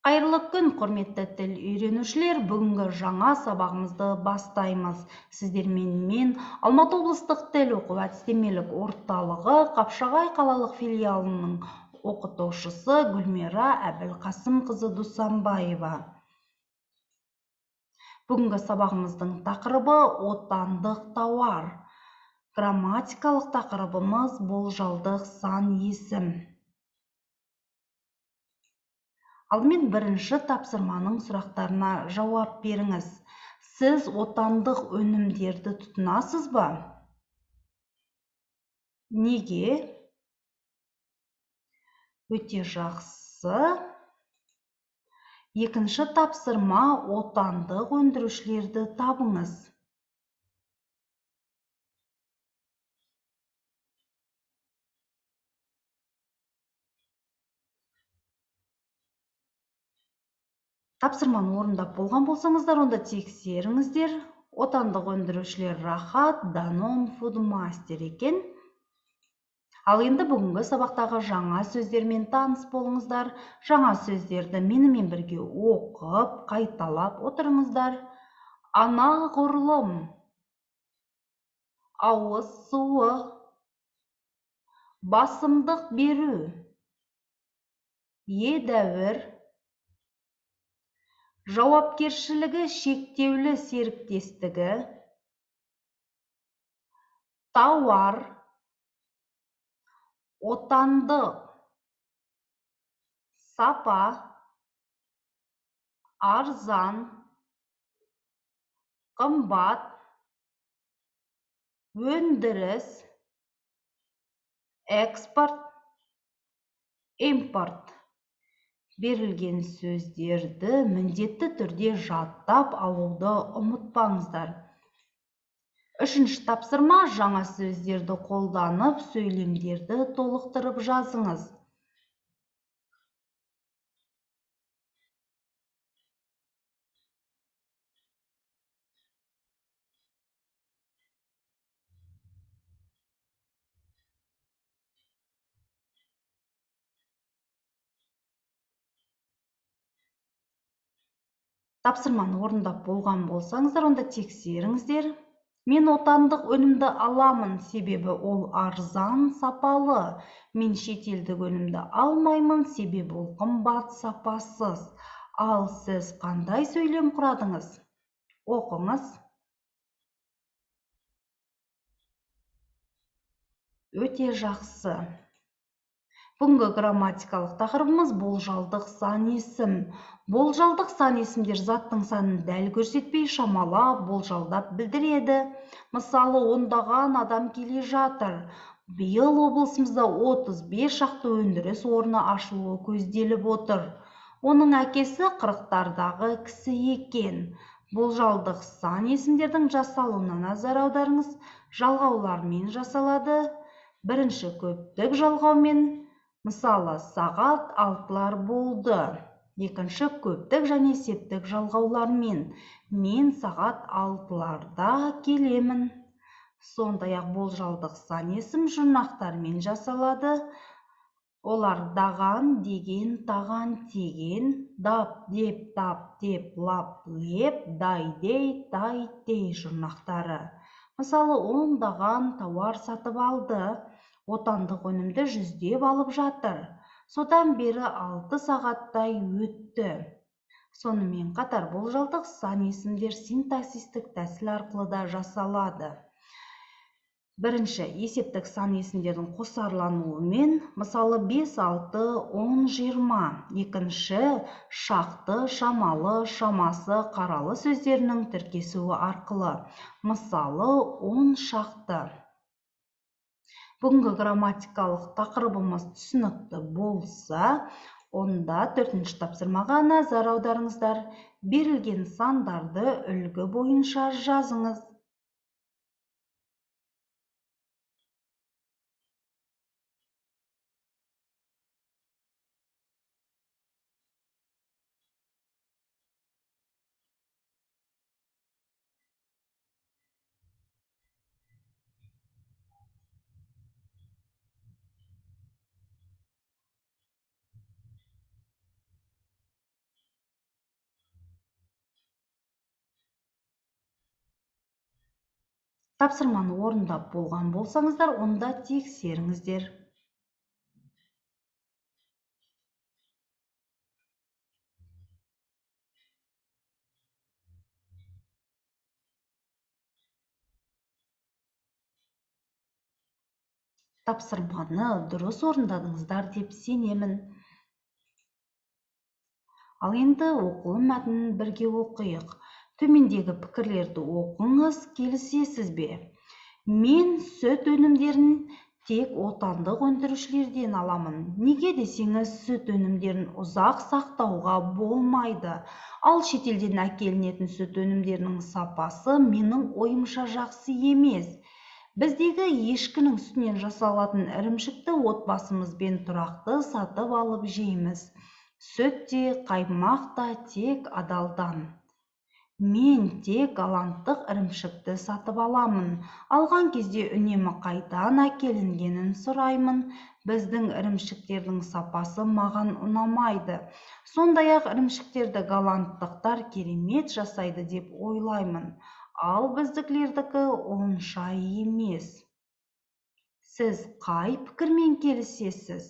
Қайырлы күн, құрметті тіл үйренушілер. Бүгінгі жаңа сабағымызды бастаймыз. Сіздермен мен Алматы облыстық тіл оқу әдістемелік орталығы Қапшағай қалалық филиалының оқытушысы Гүлмира Әбілқасымқызы Дусанбаева. Бүгінгі сабағымыздың тақырыбы отандық тауар. Грамматикалық тақырыбымыз болжалдық сан есім. Алдымен бірінші тапсырманың сұрақтарына жауап беріңіз. Сіз отандық өнімдерді тұтынасыз ба? Неге? Өте жақсы. Екінші тапсырма, отандық өндірушілерді табыңыз. Тапсырманы орындап болған болсаңыздар, онда тексеріңіздер. Отандық өндірушілер Рахат, Данон, Фудмастер екен. Ал енді бүгінгі сабақтағы жаңа сөздермен таныс болыңыздар. Жаңа сөздерді менімен бірге оқып, қайталап отырыңыздар. Анағұрлым, ауыз суы, басымдық беру, едәуір, жауапкершілігі шектеулі серіктестігі, тауар, отандық, сапа, арзан, қымбат, өндіріс, экспорт, импорт. Берілген сөздерді міндетті түрде жаттап алуды ұмытпаңыздар. Үшінші тапсырма, жаңа сөздерді қолданып, сөйлемдерді толықтырып жазыңыз. Тапсырманы орындап болған болсаңыздар, онда тексеріңіздер. Мен отандық өнімді аламын, себебі ол арзан, сапалы. Мен шетелдік өнімді алмаймын, себебі ол қымбат, сапасыз. Ал сіз қандай сөйлем құрадыңыз? Оқыңыз. Өте жақсы. Бүгінгі грамматикалық тақырыбымыз болжалдық сан есім. Болжалдық сан есімдер заттың санын дәл көрсетпей, шамалап, болжалдап білдіреді. Мысалы, ондаған адам келе жатыр. Биыл облысымызда 35 шақты өндіріс орны ашылуы көзделіп отыр. Оның әкесі 40-тардағы кісі екен. Болжалдық сан есімдердің жасалуына назар аударыңыз. Жалғаулармен жасалады. Бірінші көптік жалғаумен, мысалы, сағат 6-лар болды. Екінші көптік және септік жалғаулармен, мен сағат 6-ларда келемін. Сондай-ақ болжалдық сан есім жұрнақтармен жасалады. Олар даған, деген, таған, теген, дап, деп, тап, деп, лап, леп, дай, дей, тай, тей жұрнақтары. Мысалы, ондаған тауар сатып алды. Отандық өнімді жүздеп алып жатыр. Содан бері 6 сағаттай өтті. Сонымен қатар болжалдық сан есімдер синтаксистік тәсіл арқылы да жасалады. Бірінші, есептік сан есімдердің қосарлануымен, мысалы 5, 6, 10, 20. Екінші, шақты, шамалы, шамасы, қаралы сөздерінің тіркесуі арқылы, мысалы 10 шақты. Бүгінгі грамматикалық тақырыбымыз түсінікті болса, онда 4-ші тапсырмаға назар аударыңыздар. Берілген сандарды үлгі бойынша жазыңыз. Тапсырманы орындап болған болсаңыздар, онда тексеріңіздер. Тапсырманы дұрыс орындадыңыздар деп сенемін. Ал енді оқылым мәтінін бірге оқиық. Төмендегі пікірлерді оқыңыз, келісесіз бе? Мен сүт өнімдерін тек отандық өндірушілерден аламын. Неге десеңіз, сүт өнімдерін ұзақ сақтауға болмайды. Ал шетелден әкелінетін сүт өнімдерінің сапасы менің ойымша жақсы емес. Біздегі ешкінің сүтінен жасалатын ірімшікті отбасымызбен тұрақты сатып алып жейміз. Сүт те, қаймақ та тек адалдан. Мен тек голландтық ірімшікті сатып аламын. Алған кезде үнемі қайдан әкелінгенін сұраймын. Біздің ірімшіктердің сапасы маған ұнамайды. Сондай-ақ ірімшіктерді голландтықтар керемет жасайды деп ойлаймын. Ал біздікілердікі онша емес. Сіз қай пікірмен келісесіз?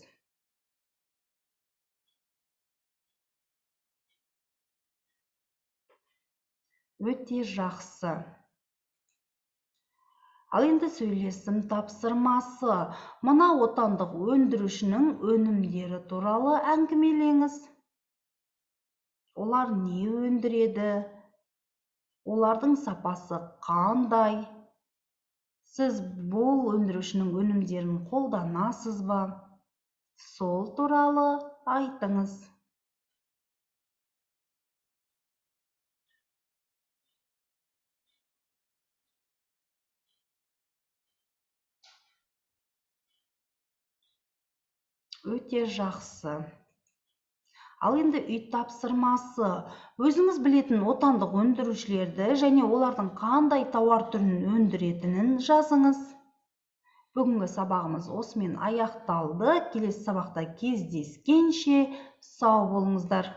Өте жақсы. Ал енді сөйлесім тапсырмасы. Мына отандық өндірушінің өнімдері туралы әңгімелеңіз. Олар не өндіреді? Олардың сапасы қандай? Сіз бұл өндірушінің өнімдерін қолданасыз ба? Сол туралы айтыңыз. Өте жақсы. Ал енді үй тапсырмасы. Өзіңіз білетін отандық өндірушілерді және олардың қандай тауар түрін өндіретінін жазыңыз. Бүгінгі сабағымыз осымен аяқталды. Келесі сабақта кездескенше сау болыңыздар.